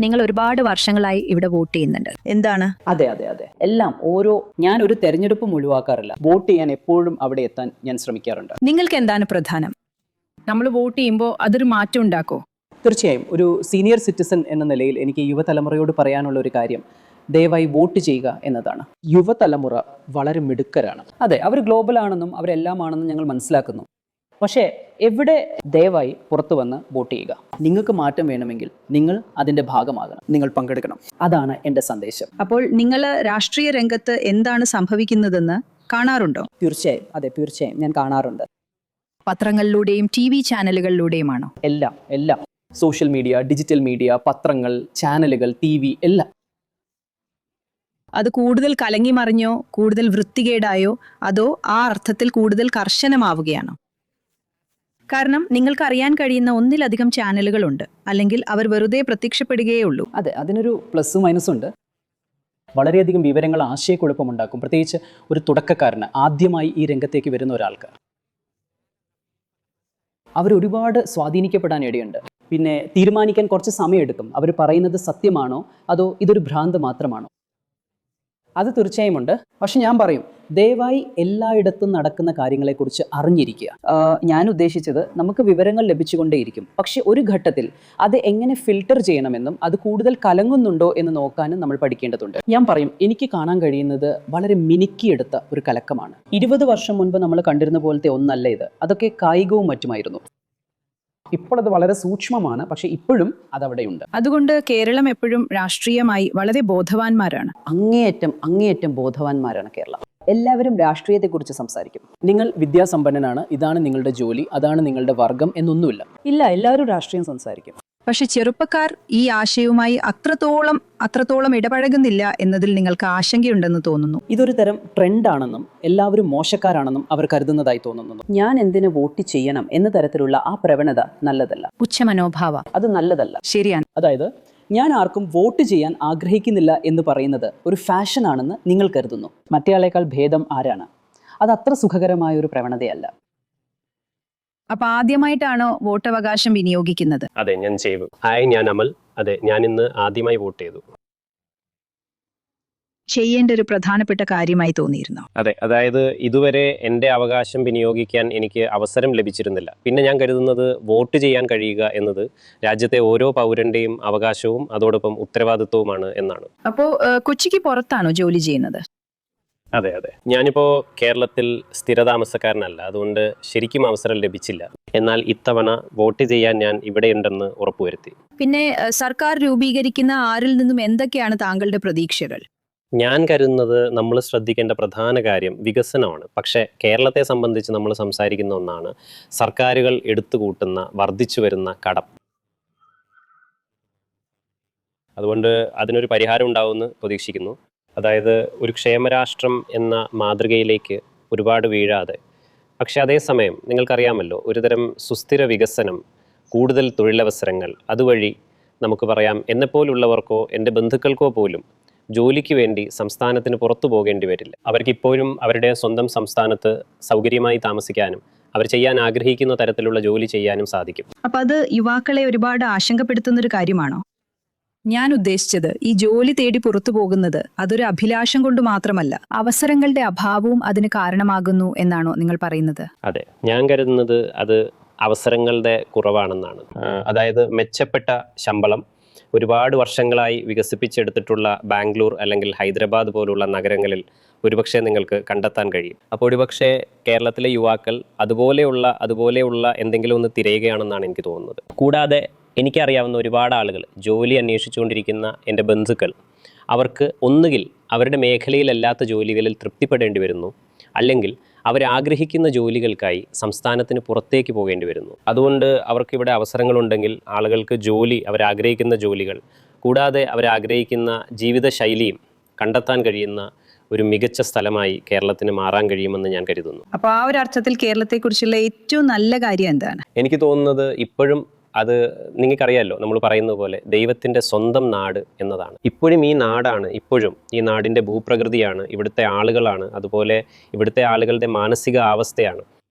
നിങ്ങൾ ഒരുപാട് വർഷങ്ങളായി ഇവിടെ വോട്ട് ചെയ്യുന്നുണ്ട്. എന്താണ്? അതെ അതെ അതെ എല്ലാം ഞാൻ ഒരു തെരഞ്ഞെടുപ്പും ഒഴിവാക്കാറില്ല. വോട്ട് ചെയ്യാൻ എപ്പോഴും അവിടെ എത്താൻ ഞാൻ ശ്രമിക്കാറുണ്ട്. നിങ്ങൾക്ക് എന്താണ് പ്രധാനം? നമ്മൾ വോട്ട് ചെയ്യുമ്പോൾ അതൊരു മാറ്റം ഉണ്ടാക്കോ? തീർച്ചയായും ഒരു സീനിയർ സിറ്റിസൺ എന്ന നിലയിൽ എനിക്ക് യുവതലമുറയോട് പറയാനുള്ള ഒരു കാര്യം ദയവായി വോട്ട് ചെയ്യുക എന്നതാണ്. യുവതലമുറ വളരെ മിടുക്കരാണ്. അതെ, അവർ ഗ്ലോബൽ ആണെന്നും അവരെല്ലാമാണെന്നും ഞങ്ങൾ മനസ്സിലാക്കുന്നു. പക്ഷേ എവിടെ ദയവായി പുറത്തു വന്ന് വോട്ട് ചെയ്യുക. നിങ്ങൾക്ക് മാറ്റം വേണമെങ്കിൽ നിങ്ങൾ അതിൻ്റെ ഭാഗമാകണം, നിങ്ങൾ പങ്കെടുക്കണം. അതാണ് എൻ്റെ സന്ദേശം. അപ്പോൾ നിങ്ങൾ രാഷ്ട്രീയ രംഗത്ത് എന്താണ് സംഭവിക്കുന്നതെന്ന് കാണാറുണ്ടോ? തീർച്ചയായും, അതെ തീർച്ചയായും ഞാൻ കാണാറുണ്ട്. പത്രങ്ങളിലൂടെയും TV ചാനലുകളിലൂടെയുമാണോ? എല്ലാം സോഷ്യൽ മീഡിയ, ഡിജിറ്റൽ മീഡിയ, പത്രങ്ങൾ, ചാനലുകൾ, TV എല്ലാം. അത് കൂടുതൽ കലങ്ങി മറിഞ്ഞോ, കൂടുതൽ വൃത്തികേടായോ, അതോ ആ അർത്ഥത്തിൽ കൂടുതൽ കർശനമാവുകയാണോ? കാരണം നിങ്ങൾക്ക് അറിയാൻ കഴിയുന്ന ഒന്നിലധികം ചാനലുകളുണ്ട്, അല്ലെങ്കിൽ അവർ വെറുതെ പ്രത്യക്ഷപ്പെടുകയേ ഉള്ളൂ. അതെ, അതിനൊരു പ്ലസ് മൈനസ് ഉണ്ട്. വളരെയധികം വിവരങ്ങൾ ആശയക്കുഴപ്പമുണ്ടാക്കും, പ്രത്യേകിച്ച് ഒരു തുടക്കക്കാരന്, ആദ്യമായി ഈ രംഗത്തേക്ക് വരുന്ന ഒരാൾക്ക്. അവരൊരുപാട് സ്വാധീനിക്കപ്പെടാൻ ഇടയുണ്ട്. പിന്നെ തീരുമാനിക്കാൻ കുറച്ച് സമയമെടുക്കും. അവർ പറയുന്നത് സത്യമാണോ അതോ ഇതൊരു ഭ്രാന്ത് മാത്രമാണോ? അത് തീർച്ചയായും ഉണ്ട്. പക്ഷെ ഞാൻ പറയും, ദയവായി എല്ലായിടത്തും നടക്കുന്ന കാര്യങ്ങളെക്കുറിച്ച് അറിഞ്ഞിരിക്കുക. ഞാൻ ഉദ്ദേശിച്ചത് നമുക്ക് വിവരങ്ങൾ ലഭിച്ചുകൊണ്ടേയിരിക്കും, പക്ഷെ ഒരു ഘട്ടത്തിൽ അത് എങ്ങനെ ഫിൽട്ടർ ചെയ്യണമെന്നും അത് കൂടുതൽ കലങ്ങുന്നുണ്ടോ എന്ന് നോക്കാനും നമ്മൾ പഠിക്കേണ്ടതുണ്ട്. ഞാൻ പറയും, എനിക്ക് കാണാൻ കഴിയുന്നത് വളരെ മിനുക്കിയെടുത്ത ഒരു കലക്കമാണ്. 20 വർഷം മുൻപ് നമ്മൾ കണ്ടിരുന്ന പോലത്തെ ഒന്നല്ല ഇത്. അതൊക്കെ കായികവും മറ്റുമായിരുന്നു. ഇപ്പോൾ അത് വളരെ സൂക്ഷ്മമാണ്, പക്ഷെ ഇപ്പോഴും അതവിടെയുണ്ട്. അതുകൊണ്ട് കേരളം എപ്പോഴും രാഷ്ട്രീയമായി വളരെ ബോധവാന്മാരാണ്. അങ്ങേയറ്റം ബോധവാന്മാരാണ് കേരളം. എല്ലാവരും രാഷ്ട്രീയത്തെക്കുറിച്ച് സംസാരിക്കും. നിങ്ങൾ വിദ്യാസമ്പന്നനാണ്, ഇതാണ് നിങ്ങളുടെ ജോലി, അതാണ് നിങ്ങളുടെ വർഗം എന്നൊന്നുമില്ല. ഇല്ല, എല്ലാവരും രാഷ്ട്രീയം സംസാരിക്കും. പക്ഷെ ചെറുപ്പക്കാർ ഈ ആശയവുമായി അത്രത്തോളം ഇടപഴകുന്നില്ല എന്നതിൽ നിങ്ങൾക്ക് ആശങ്കയുണ്ടെന്ന് തോന്നുന്നു. ഇതൊരു തരം ട്രെൻഡാണെന്നും എല്ലാവരും മോശക്കാരാണെന്നും അവർ കരുതുന്നതായി തോന്നുന്നു. ഞാൻ എന്തിനു വോട്ട് ചെയ്യണം എന്ന തരത്തിലുള്ള ആ പ്രവണത നല്ലതല്ല. പുച്ഛമനോഭാവ അത് നല്ലതല്ല. ശരിയാണ്. അതായത് ഞാൻ ആർക്കും വോട്ട് ചെയ്യാൻ ആഗ്രഹിക്കുന്നില്ല എന്ന് പറയുന്നത് ഒരു ഫാഷനാണെന്ന് നിങ്ങൾ കരുതുന്നു. മറ്റേയാളേക്കാൾ ഭേദം ആരാണ്? അത് അത്ര സുഖകരമായ ഒരു പ്രവണതയല്ല. അപ്പൊ ആദ്യമായിട്ടാണോ വോട്ടവകാശം വിനിയോഗിക്കുന്നത്? അതെ, ഞാൻ ചെയ്തു. ഹായ്, ഞാൻ അമൽ. അതെ, ഞാൻ ഇന്ന് ആദ്യമായി വോട്ട് ചെയ്തു. ചെയ്യേണ്ട ഒരു പ്രധാനപ്പെട്ട കാര്യമായി തോന്നിയിരുന്നു. അതെ, അതായത് ഇതുവരെ എൻ്റെ അവകാശം വിനിയോഗിക്കാൻ എനിക്ക് അവസരം ലഭിച്ചിരുന്നില്ല. പിന്നെ ഞാൻ കരുതുന്നത് വോട്ട് ചെയ്യാൻ കഴിയുക എന്നത് രാജ്യത്തെ ഓരോ പൗരന്റെയും അവകാശവും അതോടൊപ്പം ഉത്തരവാദിത്വവുമാണ് എന്നാണ്. അപ്പോ കൊച്ചിക്ക് പുറത്താണോ ജോലി ചെയ്യുന്നത്? അതെ, ഞാനിപ്പോൾ കേരളത്തിൽ സ്ഥിരതാമസക്കാരനല്ല, അതുകൊണ്ട് ശരിക്കും അവസരം ലഭിച്ചില്ല. എന്നാൽ ഇത്തവണ വോട്ട് ചെയ്യാൻ ഞാൻ ഇവിടെയുണ്ടെന്ന് ഉറപ്പുവരുത്തി. പിന്നെ സർക്കാർ രൂപീകരിക്കുന്ന ആരിൽ നിന്നും എന്തൊക്കെയാണ് താങ്കളുടെ പ്രതീക്ഷകൾ? ഞാൻ കരുതുന്നത് നമ്മൾ ശ്രദ്ധിക്കേണ്ട പ്രധാന കാര്യം വികസനമാണ്. പക്ഷേ കേരളത്തെ സംബന്ധിച്ച് നമ്മൾ സംസാരിക്കുന്ന ഒന്നാണ് സർക്കാരുകൾ എടുത്തുകൂട്ടുന്ന വർദ്ധിച്ചു വരുന്ന കടം. അതുകൊണ്ട് അതിനൊരു പരിഹാരം ഉണ്ടാവുമെന്ന് പ്രതീക്ഷിക്കുന്നു. അതായത് ഒരു ക്ഷേമരാഷ്ട്രം എന്ന മാതൃകയിലേക്ക് ഒരുപാട് വീഴാതെ, പക്ഷേ അതേസമയം നിങ്ങൾക്കറിയാമല്ലോ, ഒരുതരം സുസ്ഥിര വികസനം, കൂടുതൽ തൊഴിലവസരങ്ങൾ, അതുവഴി നമുക്ക് പറയാം എന്നെപ്പോലുള്ളവർക്കോ എൻ്റെ ബന്ധുക്കൾക്കോ പോലും ജോലിക്ക് വേണ്ടി സംസ്ഥാനത്തിന് പുറത്തു പോകേണ്ടി വരില്ല. അവർക്കിപ്പോഴും അവരുടെ സ്വന്തം സംസ്ഥാനത്ത് സൗകര്യമായി താമസിക്കാനും അവർ ചെയ്യാൻ ആഗ്രഹിക്കുന്ന തരത്തിലുള്ള ജോലി ചെയ്യാനും സാധിക്കും. അപ്പൊ അത് യുവാക്കളെ ഒരുപാട് ആശങ്കപ്പെടുത്തുന്ന ഒരു കാര്യമാണോ? ഞാൻ ഉദ്ദേശിച്ചത്, ഈ ജോലി തേടി പുറത്തു പോകുന്നത് അതൊരു അഭിലാഷം കൊണ്ട് മാത്രമല്ല, അവസരങ്ങളുടെ അഭാവവും അതിന് കാരണമാകുന്നു എന്നാണോ നിങ്ങൾ പറയുന്നത്? അതെ, ഞാൻ കരുതുന്നത് അത് അവസരങ്ങളുടെ കുറവാണെന്നാണ്. അതായത് മെച്ചപ്പെട്ട ശമ്പളം, ഒരുപാട് വർഷങ്ങളായി വികസിപ്പിച്ചെടുത്തിട്ടുള്ള ബാംഗ്ലൂർ അല്ലെങ്കിൽ ഹൈദരാബാദ് പോലുള്ള നഗരങ്ങളിൽ ഒരുപക്ഷെ നിങ്ങൾക്ക് കണ്ടെത്താൻ കഴിയും. അപ്പോൾ ഒരുപക്ഷെ കേരളത്തിലെ യുവാക്കൾ അതുപോലെയുള്ള എന്തെങ്കിലും ഒന്ന് തിരയുകയാണെന്നാണ് എനിക്ക് തോന്നുന്നത്. കൂടാതെ എനിക്കറിയാവുന്ന ഒരുപാട് ആളുകൾ, ജോലി അന്വേഷിച്ചുകൊണ്ടിരിക്കുന്ന എൻ്റെ ബന്ധുക്കൾ, അവർക്ക് ഒന്നുകിൽ അവരുടെ മേഖലയിലല്ലാത്ത ജോലികളിൽ തൃപ്തിപ്പെടേണ്ടി വരുന്നു, അല്ലെങ്കിൽ അവരാഗ്രഹിക്കുന്ന ജോലികൾക്കായി സംസ്ഥാനത്തിന് പുറത്തേക്ക് പോകേണ്ടി വരുന്നു. അതുകൊണ്ട് അവർക്കിവിടെ അവസരങ്ങളുണ്ടെങ്കിൽ ആളുകൾക്ക് അവരാഗ്രഹിക്കുന്ന ജോലികൾ, കൂടാതെ അവരാഗ്രഹിക്കുന്ന ജീവിതശൈലിയും കണ്ടെത്താൻ കഴിയുന്ന ഒരു മികച്ച സ്ഥലമായി കേരളത്തിന് മാറാൻ കഴിയുമെന്ന് ഞാൻ കരുതുന്നു. അപ്പോൾ ആ ഒരു അർത്ഥത്തിൽ കേരളത്തെക്കുറിച്ചുള്ള ഏറ്റവും നല്ല കാര്യം എന്താണ്? എനിക്ക് തോന്നുന്നത് ഇപ്പോഴും അത് നിങ്ങൾക്കറിയാമല്ലോ, നമ്മൾ പറയുന്നത് പോലെ ദൈവത്തിൻ്റെ സ്വന്തം നാട് എന്നതാണ്. ഇപ്പോഴും ഈ നാടാണ്, ഇപ്പോഴും ഈ നാടിൻ്റെ ഭൂപ്രകൃതിയാണ്, ഇവിടുത്തെ ആളുകളാണ്, അതുപോലെ ഇവിടുത്തെ ആളുകളുടെ മാനസിക അവസ്ഥയാണ്.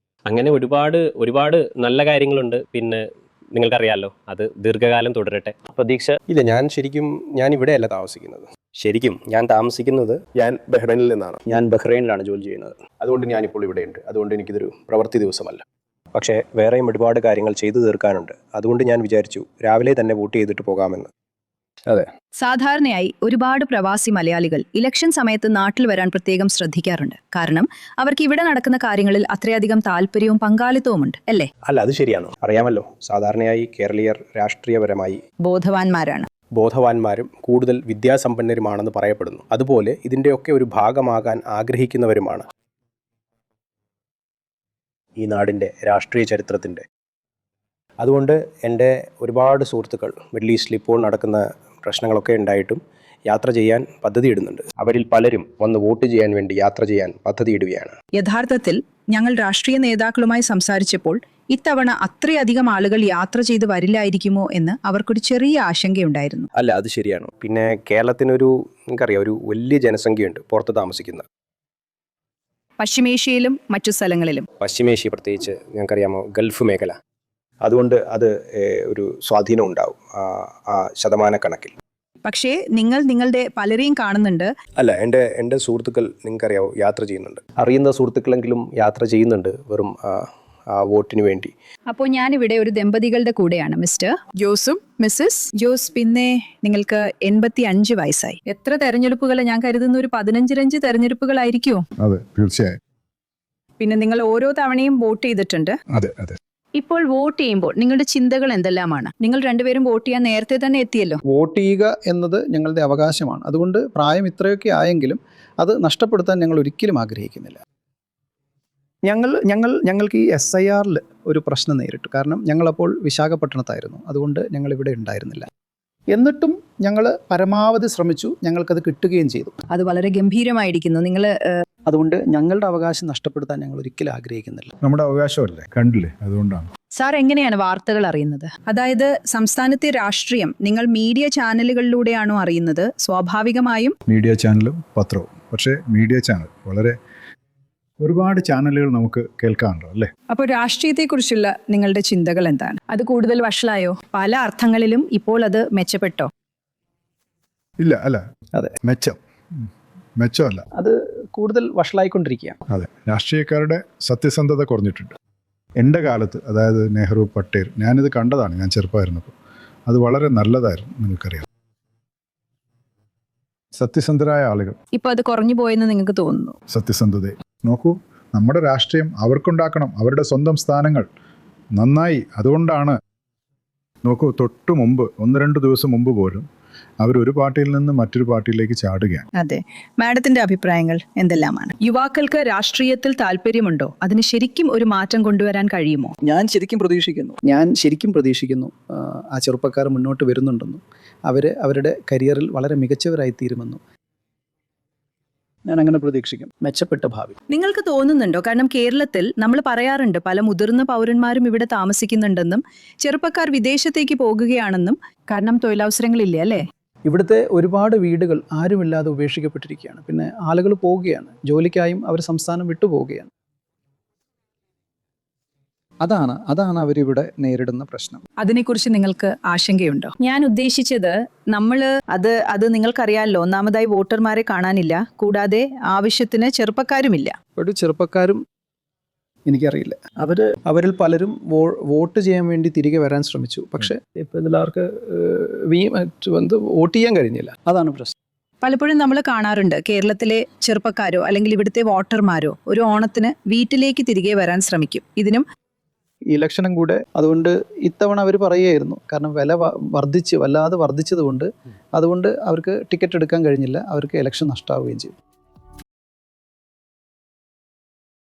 അങ്ങനെ ഒരുപാട് നല്ല കാര്യങ്ങളുണ്ട്. പിന്നെ നിങ്ങൾക്കറിയാമല്ലോ, അത് ദീർഘകാലം തുടരട്ടെ. പ്രതീക്ഷ. ഇല്ല, ഞാൻ ഇവിടെയല്ല താമസിക്കുന്നത്. ശരിക്കും ഞാൻ താമസിക്കുന്നത് ഞാൻ ബഹ്റൈനിൽ നിന്നാണ്. ഞാൻ ബഹ്റൈനിലാണ് ജോലി ചെയ്യുന്നത്. അതുകൊണ്ട് ഞാനിപ്പോൾ ഇവിടെയുണ്ട്. അതുകൊണ്ട് എനിക്കിതൊരു പ്രവൃത്തി ദിവസമല്ല. പക്ഷേ വേറെയും ഒരുപാട് കാര്യങ്ങൾ ചെയ്തു തീർക്കാനുണ്ട്. അതുകൊണ്ട് ഞാൻ വിചാരിച്ചു രാവിലെ തന്നെ വോട്ട് ചെയ്തിട്ട് പോകാമെന്ന്. അതെ. സാധാരണയായി ഒരുപാട് പ്രവാസി മലയാളികൾ ഇലക്ഷൻ സമയത്ത് നാട്ടിൽ വരാൻ പ്രത്യേകം ശ്രദ്ധിക്കാറുണ്ട്. കാരണം അവർക്ക് ഇവിടെ നടക്കുന്ന കാര്യങ്ങളിൽ അത്രയധികം താല്പര്യവും പങ്കാളിത്തവുമുണ്ട്, അല്ലേ? അല്ല, അത് ശരിയാണ്. അറിയാമല്ലോ, സാധാരണയായി കേരളീയർ രാഷ്ട്രീയപരമായി ബോധവാന്മാരും കൂടുതൽ വിദ്യാസമ്പന്നരുമാണെന്ന് പറയപ്പെടുന്നു. അതുപോലെ ഇതിൻ്റെയൊക്കെ ഒരു ഭാഗമാകാൻ ആഗ്രഹിക്കുന്നവരുമാണ് ഈ നാടിൻ്റെ രാഷ്ട്രീയ ചരിത്രത്തിൻ്റെ. അതുകൊണ്ട് എൻ്റെ ഒരുപാട് സുഹൃത്തുക്കൾ മിഡിൽ ഈസ്റ്റിൽ ഇപ്പോൾ നടക്കുന്ന പ്രശ്നങ്ങളൊക്കെ ഉണ്ടായിട്ടും യാത്ര ചെയ്യാൻ പദ്ധതിയിടുന്നുണ്ട്. അവരിൽ പലരും വന്ന് വോട്ട് ചെയ്യാൻ വേണ്ടി യാത്ര ചെയ്യാൻ പദ്ധതിയിടുകയാണ്. യഥാർത്ഥത്തിൽ ഞങ്ങൾ രാഷ്ട്രീയ നേതാക്കളുമായി സംസാരിച്ചപ്പോൾ ഇത്തവണ അത്രയധികം ആളുകൾ യാത്ര ചെയ്ത് വരില്ലായിരിക്കുമോ എന്ന് അവർക്കൊരു ചെറിയ ആശങ്കയുണ്ടായിരുന്നു. അല്ല, അത് ശരിയാണ്. പിന്നെ കേരളത്തിനൊരു നിങ്ങൾക്കറിയാം, ഒരു വലിയ ജനസംഖ്യയുണ്ട് പുറത്ത് താമസിക്കുന്ന. പശ്ചിമേഷ്യയിലും മറ്റു സ്ഥലങ്ങളിലും. പശ്ചിമേഷ്യ പ്രത്യേകിച്ച് നിങ്ങൾക്കറിയാമോ, ഗൾഫ് മേഖല. അതുകൊണ്ട് അത് ഒരു സ്വാധീനം ഉണ്ടാവും ആ ശതമാനക്കണക്കിൽ. പക്ഷേ നിങ്ങളുടെ പലരെയും കാണുന്നുണ്ട്. അല്ല, എൻ്റെ സുഹൃത്തുക്കൾ നിങ്ങൾക്കറിയാവോ യാത്ര ചെയ്യുന്നുണ്ട്. അറിയുന്ന സുഹൃത്തുക്കളെങ്കിലും യാത്ര ചെയ്യുന്നുണ്ട് വെറും ആ വോട്ടിന് വേണ്ടി. അപ്പോൾ ഞാനിവിടെ ഒരു ദമ്പതികളുടെ കൂടെയാണ്, മിസ്റ്റർ ജോസും മിസ്സസ് ജോസ്. പിന്നെ നിങ്ങൾക്ക് 85 വയസ്സായി. എത്ര തെരഞ്ഞെടുപ്പുകൾ? ഞാൻ കരുതുന്ന ഒരു 15 തെരഞ്ഞെടുപ്പുകളായിരിക്കുമോ? അതെ, തീർച്ചയായും. പിന്നെ നിങ്ങൾ ഓരോ തവണയും വോട്ട് ചെയ്തിട്ടുണ്ട്. അതെ അതെ. ഇപ്പോൾ വോട്ട് ചെയ്യുമ്പോൾ നിങ്ങളുടെ ചിന്തകൾ എന്തെല്ലാമാണ്? നിങ്ങൾ രണ്ടുപേരും വോട്ട് ചെയ്യാൻ നേരത്തെ തന്നെ എത്തിയല്ലോ. വോട്ട് ചെയ്യുക എന്നത് ഞങ്ങളുടെ അവകാശമാണ്. അതുകൊണ്ട് പ്രായം ഇത്രയൊക്കെ ആയെങ്കിലും അത് നഷ്ടപ്പെടുത്താൻ ഞങ്ങൾ ഒരിക്കലും ആഗ്രഹിക്കുന്നില്ല. ഞങ്ങൾക്ക് ഈ SIRൽ ഒരു പ്രശ്നം നേരിട്ടു. കാരണം ഞങ്ങളപ്പോൾ വിശാഖപട്ടണത്തായിരുന്നു. അതുകൊണ്ട് ഞങ്ങളിവിടെ ഉണ്ടായിരുന്നില്ല. എന്നിട്ടും ഞങ്ങൾ പരമാവധി ശ്രമിച്ചു. ഞങ്ങൾക്കത് കിട്ടുകയും ചെയ്തു. അത് വളരെ ഗംഭീരമായിരിക്കുന്നു. നിങ്ങൾ അതുകൊണ്ട് ഞങ്ങളുടെ അവകാശം നഷ്ടപ്പെടുത്താൻ ഞങ്ങൾ ഒരിക്കലും ആഗ്രഹിക്കുന്നില്ല. നമ്മുടെ അവകാശമല്ലേ, കണ്ടില്ലേ? അതുകൊണ്ടാണ്. സാർ എങ്ങനെയാണ് വാർത്തകൾ അറിയുന്നത്? അതായത് സംസ്ഥാനത്തെ രാഷ്ട്രീയം നിങ്ങൾ മീഡിയ ചാനലുകളിലൂടെയാണോ അറിയുന്നത്? സ്വാഭാവികമായും മീഡിയ ചാനലും പത്രവും. പക്ഷേ മീഡിയ ചാനൽ ഒരുപാട് ചാനലുകൾ നമുക്ക് കേൾക്കാറുണ്ടോ, അല്ലേ? അപ്പോൾ രാഷ്ട്രീയത്തെക്കുറിച്ചുള്ള നിങ്ങളുടെ ചിന്തകൾ എന്താണ്? അത് കൂടുതൽ വഷളായോ? പല അർത്ഥങ്ങളിലും ഇപ്പോൾ അത് മെച്ചപ്പെട്ടോ? ഇല്ല, അല്ല. അതെ, മെച്ചമല്ല, അത് കൂടുതൽ വഷളായിക്കൊണ്ടിരിക്കുകയാണ്. അതെ. രാഷ്ട്രീയക്കാരുടെ സത്യസന്ധത കുറഞ്ഞിട്ടുണ്ട്. എൻ്റെ കാലത്ത്, അതായത് നെഹ്റു, പട്ടേൽ, ഞാനിത് കണ്ടതാണ്. ഞാൻ ചെറുപ്പമായിരുന്നപ്പോൾ അത് വളരെ നല്ലതായിരുന്നു. നിങ്ങൾക്കറിയാം, സത്യസന്ധരായ ആളുകൾ. ഇപ്പോൾ അത് കുറഞ്ഞു പോയെന്ന് നിങ്ങൾക്ക് തോന്നുന്നു? സത്യസന്ധതയെ നോക്കൂ, നമ്മുടെ രാഷ്ട്രീയം അവർക്കുണ്ടാക്കണം, അവരുടെ സ്വന്തം സ്ഥാനങ്ങൾ നന്നായി. അതുകൊണ്ടാണ് നോക്കൂ, തൊട്ട് മുമ്പ് 1-2 ദിവസം മുമ്പ് പോലും അവരൊരു പാർട്ടിയിൽ നിന്ന് മറ്റൊരു പാർട്ടിയിലേക്ക് ചാടുകയാണ്. അതെ. മാഡത്തിന്റെ അഭിപ്രായങ്ങൾ എന്തെല്ലാമാണ്? യുവാക്കൾക്ക് രാഷ്ട്രീയത്തിൽ താല്പര്യമുണ്ടോ? അതിന് ശരിക്കും ഒരു മാറ്റം കൊണ്ടുവരാൻ കഴിയുമോ? ഞാൻ ശരിക്കും പ്രതീക്ഷിക്കുന്നു ആ ചെറുപ്പക്കാർ മുന്നോട്ട് വരുന്നുണ്ടെന്നും അവരുടെ കരിയറിൽ വളരെ മികച്ചവരായി തീരുമെന്നും ഞാൻ അങ്ങനെ പ്രതീക്ഷിക്കും. മെച്ചപ്പെട്ട ഭാവി. നിങ്ങൾക്ക് തോന്നുന്നുണ്ടോ? കാരണം കേരളത്തിൽ നമ്മൾ പറയാറുണ്ട് പല മുതിർന്ന പൗരന്മാരും ഇവിടെ താമസിക്കുന്നുണ്ടെന്നും ചെറുപ്പക്കാർ വിദേശത്തേക്ക് പോകുകയാണെന്നും. കാരണം തൊഴിലവസരങ്ങളില്ല, അല്ലേ? ഇവിടുത്തെ ഒരുപാട് വീടുകൾ ആരുമില്ലാതെ ഉപേക്ഷിക്കപ്പെട്ടിരിക്കുകയാണ്. പിന്നെ ആളുകൾ പോവുകയാണ്, ജോലിക്കായും അവർ സംസ്ഥാനം വിട്ടുപോവുകയാണ്. അതാണ് അവരിവിടെ നേരിടുന്ന പ്രശ്നം. അതിനെക്കുറിച്ച് നിങ്ങൾക്ക് ആശങ്കയുണ്ടോ? ഞാൻ ഉദ്ദേശിച്ചത് അത് നിങ്ങൾക്കറിയാമല്ലോ, ഒന്നാമതായി വോട്ടർമാരെ കാണാനില്ല, കൂടാതെ ആവശ്യത്തിന് ചെറുപ്പക്കാരുമില്ല. ഒരു ചെറുപ്പക്കാരും എനിക്കറിയില്ല. അവരിൽ പലരും വോട്ട് ചെയ്യാൻ വേണ്ടി തിരികെ വരാൻ ശ്രമിച്ചു. പക്ഷേ ഇപ്പം ഇതിലാർക്ക് വോട്ട് ചെയ്യാൻ കഴിഞ്ഞില്ല. അതാണ് പ്രശ്നം. പലപ്പോഴും നമ്മൾ കാണാറുണ്ട് കേരളത്തിലെ ചെറുപ്പക്കാരോ അല്ലെങ്കിൽ ഇവിടുത്തെ വോട്ടർമാരോ ഒരു ഓണത്തിന് വീട്ടിലേക്ക് തിരികെ വരാൻ ശ്രമിക്കും. ഇതിനും ഇലക്ഷനും കൂടെ. അതുകൊണ്ട് ഇത്തവണ അവർ പറയുകയായിരുന്നു, കാരണം വില വല്ലാതെ വർദ്ധിച്ചതുകൊണ്ട് അതുകൊണ്ട് അവർക്ക് ടിക്കറ്റ് എടുക്കാൻ കഴിഞ്ഞില്ല, അവർക്ക് ഇലക്ഷൻ നഷ്ടമാവുകയും ചെയ്യും.